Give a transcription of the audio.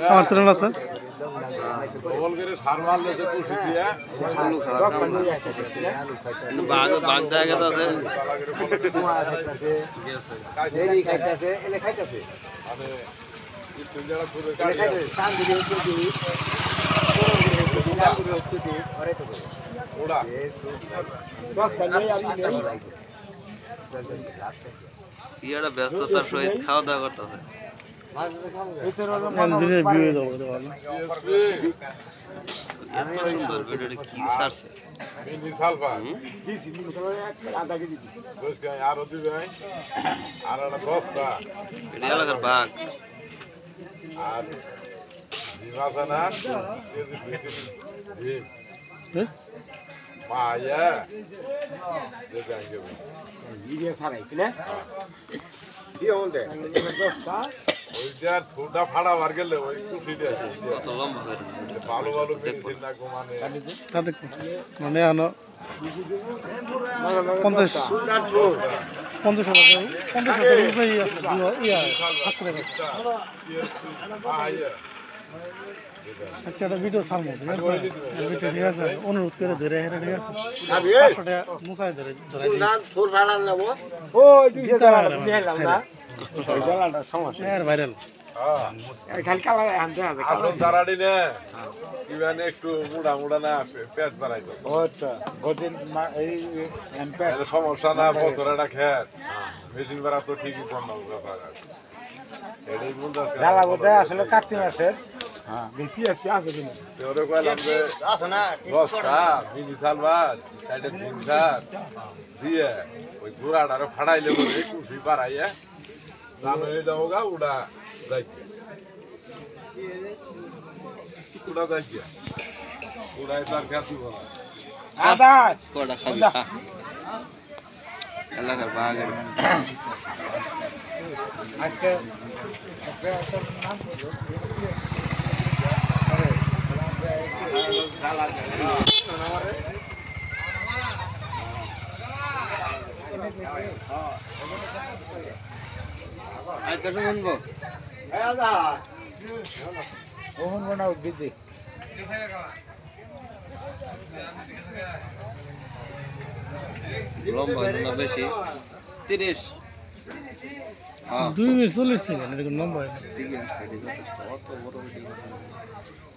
আমার চ্যানেল আছে বাঘ জায়গা তো আছে ইয়ারা ব্যস্ততার সহিত খাওয়া দাওয়া করতেছে সুন্দর ভিডিওটা কি সারছে এলাকার বাঘ আর মায়া ওইটা থোড়া ফাড়া বার গেলে ওই খুশিটা আছে কত লম্বা করে ভালো ভালো মেডিসিন না ঘুমানে মানে আনো 50 রুপিয়ে আছে আজকে একটা ভিডিও ছাড়বো ঠিক আছে ভিডিও ঠিক আছে অনুরোধ করে ধরে হেরে ঠিক আছে 500 টাকা মুসাই ধরে ধরে দিই ও ভাইরাল একটু মুড়া মুড়া না পেট বাড়াই সমস্যা না বছর একটা খেত মেশিন বাড়া তো ঠিকই আসলে কার্তিক মাসের দিয়ে ওই ঘোড়াটারে ফাড়াইলে কুঠি বাড়াইয়া দাম হয়ে যাবো গা উড়া যাই উড়া যাই উড়াই তার খেত দিব না কটা খাবি এলাকার বাঘের আজকে শুনবো দিদি লম্বা না বেশি 30 2 মিনিট 40 সেকেন্ড এরকম লম্বা ঠিক আছে অত বড় ভিডিও